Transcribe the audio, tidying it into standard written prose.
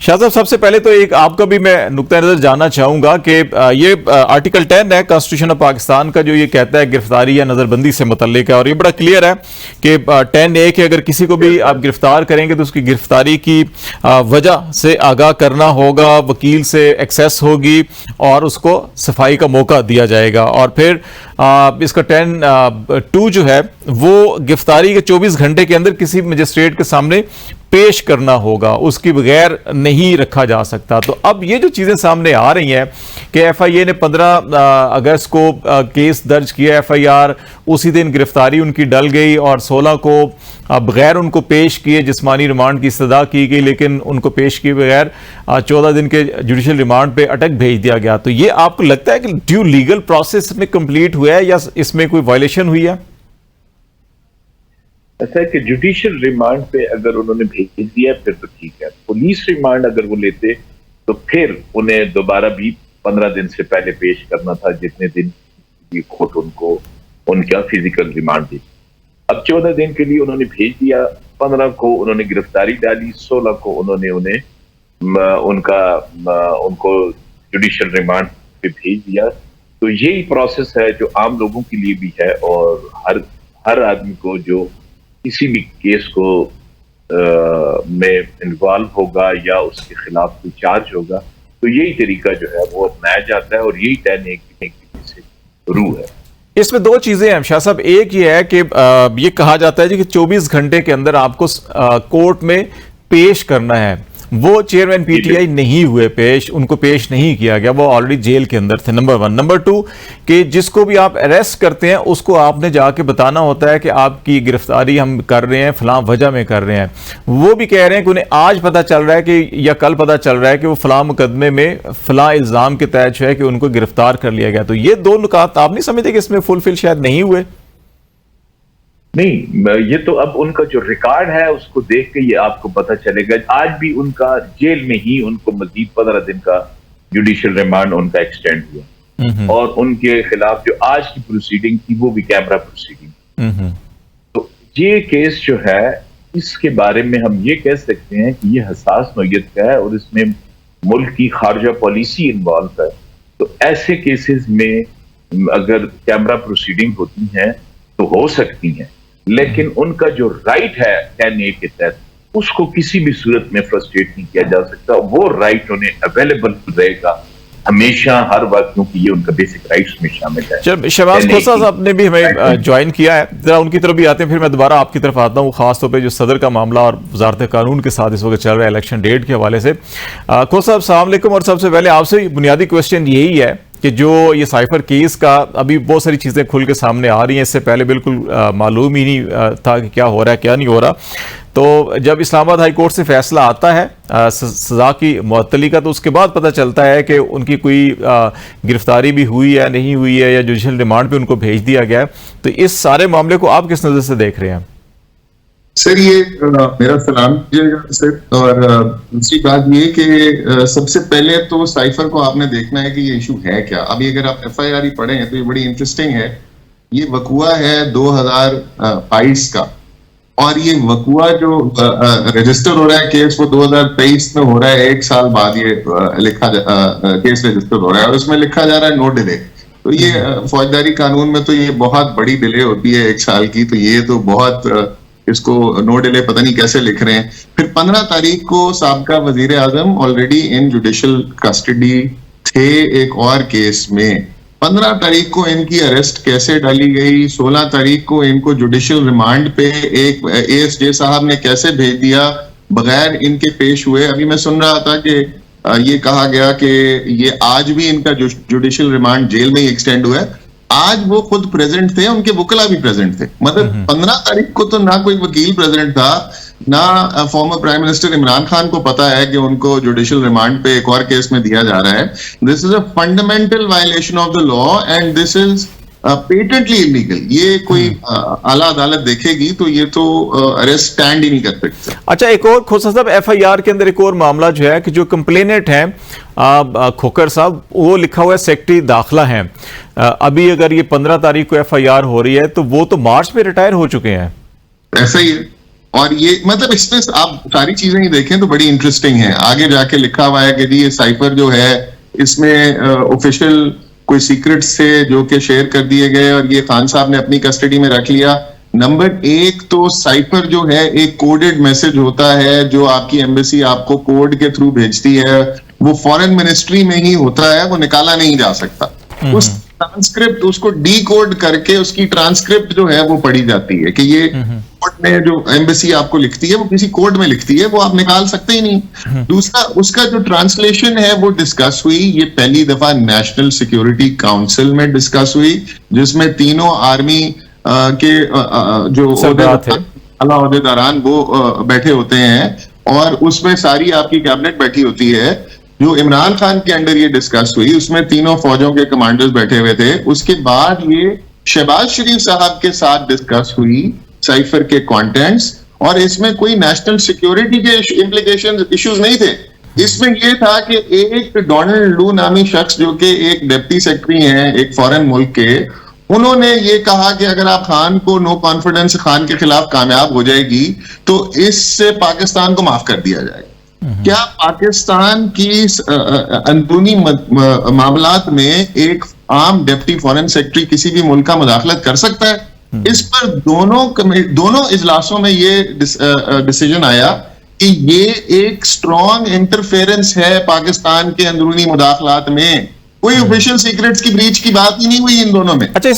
शाह साहब, सबसे पहले तो एक आपका भी मैं नुक्ता नजर जानना चाहूंगा कि ये आर्टिकल 10 है कॉन्स्टिट्यूशन ऑफ पाकिस्तान का, जो ये कहता है गिरफ्तारी या नजरबंदी से मुतल्लिक है, और ये बड़ा क्लियर है कि 10A कि अगर किसी को भी आप गिरफ्तार करेंगे तो उसकी गिरफ्तारी की वजह से आगाह करना होगा, वकील से एक्सेस होगी और उसको सफाई का मौका दिया जाएगा। और फिर इसका 10(2) जो है वो गिरफ्तारी के 24 घंटे के अंदर किसी मजिस्ट्रेट के सामने पेश करना होगा, उसकी बगैर नहीं रखा जा सकता। तो अब ये जो चीजें सामने आ रही हैं कि FIA ने 15 अगस्त को केस दर्ज किया, FIR उसी दिन गिरफ्तारी उनकी डल गई और 16 को बगैर उनको पेश किए जिस्मानी रिमांड की इस्तदा की गई, लेकिन उनको पेश किए बगैर 14 दिन के जुडिशल रिमांड पे अटक भेज दिया गया। तो ये आपको लगता है कि ड्यू लीगल प्रोसेस में कंप्लीट हुआ है या इसमें कोई वायलेशन हुई है? ऐसा है कि जुडिशियल रिमांड पे अगर उन्होंने भेज दिया फिर तो ठीक है। पुलिस रिमांड अगर वो लेते तो फिर उन्हें दोबारा भी 15 दिन से पहले पेश करना था, जितने दिन की कोर्ट उनको उनका फिजिकल रिमांड दी। अब 14 दिन के लिए उन्होंने भेज दिया, 15 को उन्होंने गिरफ्तारी डाली, 16 को उन्होंने उनको जुडिशियल रिमांड पे भेज दिया। तो यही प्रोसेस है जो आम लोगों के लिए भी है, और हर आदमी को जो किसी भी केस को में इन्वॉल्व होगा या उसके खिलाफ कोई चार्ज होगा, तो यही तरीका जो है वो अपनाया जाता है और यही 10A की रूल है। इसमें दो चीजें हैं शाह साहब। एक ये है कि ये कहा जाता है कि 24 घंटे के अंदर आपको कोर्ट में पेश करना है। वो चेयरमैन PTI नहीं हुए पेश, उनको पेश नहीं किया गया, वो ऑलरेडी जेल के अंदर थे, नंबर 1। नंबर 2 कि जिसको भी आप अरेस्ट करते हैं उसको आपने जाके बताना होता है कि आपकी गिरफ्तारी हम कर रहे हैं फलां वजह में कर रहे हैं। वो भी कह रहे हैं कि उन्हें आज पता चल रहा है कि या कल पता चल रहा है कि वो फलां मुकदमे में फलां इल्जाम के तहत जो है कि उनको गिरफ्तार कर लिया गया। तो ये दो नुकात आप नहीं समझते कि इसमें फुलफिल शायद नहीं हुए? नहीं, ये तो अब उनका जो रिकॉर्ड है उसको देख के ये आपको पता चलेगा। आज भी उनका जेल में ही उनको मजीद 15 दिन का जुडिशियल रिमांड उनका एक्सटेंड हुआ, और उनके खिलाफ जो आज की प्रोसीडिंग थी वो भी कैमरा प्रोसीडिंग। तो ये केस जो है इसके बारे में हम ये कह सकते हैं कि ये हसास नौयत का है और इसमें मुल्क की खारजा पॉलिसी इन्वॉल्व है। तो ऐसे केसेस में अगर कैमरा प्रोसीडिंग होती हैं तो हो सकती हैं, लेकिन उनका जो राइट है 10A के तहत उसको किसी भी सूरत में फ्रस्ट्रेट नहीं किया जा सकता। वो राइट उन्हें अवेलेबल रहेगा हमेशा, हर वक्त, क्योंकि ये उनका बेसिक राइट्स में शामिल है। शहबाज खोसा साहब ने भी हमें ज्वाइन किया है, जरा उनकी तरफ भी आते हैं, फिर मैं दोबारा आपकी तरफ आता हूँ, खासतौर पे जो सदर का मामला और वजारत कानून के साथ इस वक्त चल रहा है इलेक्शन डेट के हवाले से। खोसा साहब अस्सलाम वालेकुम। और सबसे पहले आपसे बुनियादी क्वेश्चन यही है कि जो ये साइफर केस का अभी बहुत सारी चीज़ें खुल के सामने आ रही हैं, इससे पहले बिल्कुल मालूम ही नहीं था कि क्या हो रहा है क्या नहीं हो रहा। तो जब इस्लामाबाद हाई कोर्ट से फैसला आता है सज़ा की मुअत्तली का, तो उसके बाद पता चलता है कि उनकी कोई गिरफ्तारी भी हुई है नहीं हुई है या जुडिशियल रिमांड पे उनको भेज दिया गया है। तो इस सारे मामले को आप किस नज़र से देख रहे हैं? सर ये मेरा सलाम कीजिएगा सर। और दूसरी बात ये कि सबसे पहले तो साइफर को आपने देखना है कि ये इशू है क्या। अभी अगर आप FIR पढ़े हैं तो ये बड़ी इंटरेस्टिंग है। ये वकुआ है 2022 का, और ये वकुआ जो रजिस्टर हो रहा है केस वो 2023 में हो रहा है, 1 साल बाद ये केस रजिस्टर हो रहा है, और उसमें लिखा जा रहा है नो डिले। तो ये फौजदारी कानून में तो ये बहुत बड़ी डिले होती है 1 साल की, तो ये तो बहुत इसको नो डिले पता नहीं कैसे लिख रहे हैं। फिर 15 तारीख को साबका वजीर आजम ऑलरेडी इन जुडिशियल कस्टडी थे एक और केस में। 15 तारीख को इनकी अरेस्ट कैसे डाली गई, 16 तारीख को इनको जुडिशियल रिमांड पे एक ASJ साहब ने कैसे भेज दिया बगैर इनके पेश हुए। अभी मैं सुन रहा था कि ये कहा गया कि ये आज भी इनका जुडिशियल रिमांड जेल में ही एक्सटेंड हुआ है। आज वो खुद प्रेजेंट थे, उनके वकील भी प्रेजेंट थे। मतलब 15 तारीख को तो ना कोई वकील प्रेजेंट था, ना former prime minister Imran Khan को पता है कि उनको जुडिशियल रिमांड पे एक और केस में दिया जा रहा है। This is a fundamental violation of the law and this is patently illegal. ये कोई आला अदालत देखेगी तो ये तो अरेस्ट स्टैंड ही नहीं कर सकता। अच्छा, एक और खोसा साहब FIR के अंदर एक और मामला जो है कि जो कंप्लेनेंट है खोकर साहब, वो लिखा हुआ है सेक्रेटरी दाखिला है। अभी अगर ये 15 तारीख को FIR हो रही है तो वो तो मार्च में रिटायर हो चुके हैं। ऐसा ही है। और ये मतलब इसमें आप सारी चीजें ही देखें तो बड़ी इंटरेस्टिंग है। आगे जाके लिखा हुआ है कि जी ये साइफर जो है इसमें ऑफिशियल कोई सीक्रेट्स थे जो कि शेयर कर दिए गए और ये खान साहब ने अपनी कस्टडी में रख लिया। नंबर एक तो साइफर जो है एक कोडेड मैसेज होता है जो आपकी एम्बेसी आपको कोड के थ्रू भेजती है, वो फॉरेन मिनिस्ट्री में ही होता है, वो निकाला नहीं जा सकता। उस ट्रांसक्रिप्ट उसको डी कोड करके उसकी ट्रांसक्रिप्ट जो है वो पढ़ी जाती है कि ये कोड में जो एम्बेसी आपको लिखती है वो किसी कोड में लिखती है, वो आप निकाल सकते ही नहीं। दूसरा उसका जो ट्रांसलेशन है वो डिस्कस हुई, ये पहली दफा नेशनल सिक्योरिटी काउंसिल में डिस्कस हुई जिसमें तीनों आर्मी के जो ओहदेदारान वो बैठे होते हैं और उसमें सारी आपकी कैबिनेट बैठी होती है। जो इमरान खान के अंडर ये डिस्कस हुई उसमें तीनों फौजों के कमांडर्स बैठे हुए थे। उसके बाद ये शहबाज शरीफ साहब के साथ डिस्कस हुई साइफर के कंटेंट्स और इसमें कोई नेशनल सिक्योरिटी के इम्प्लीकेशन इश्यूज नहीं थे। इसमें यह था कि एक डोनाल्ड लू नामी शख्स जो कि एक डिप्टी सेक्रेटरी हैं एक फॉरेन मुल्क के, उन्होंने ये कहा कि अगर आप खान को नो कॉन्फिडेंस खान के खिलाफ कामयाब हो जाएगी तो इससे पाकिस्तान को माफ कर दिया जाएगा। क्या पाकिस्तान की अंदरूनी मामलात में एक आम डिप्टी फॉरेन सेक्रेटरी किसी भी मुल्क का मुदाखलत कर सकता है? इस पर दोनों इजलासों में ये डिसीजन आया कि ये एक स्ट्रॉन्ग इंटरफेरेंस है पाकिस्तान के अंदरूनी मुदाखलात में। कोई ऑफिशियल सीक्रेट्स की ब्रीच की बात ही नहीं हुई इन दोनों में। अच्छा,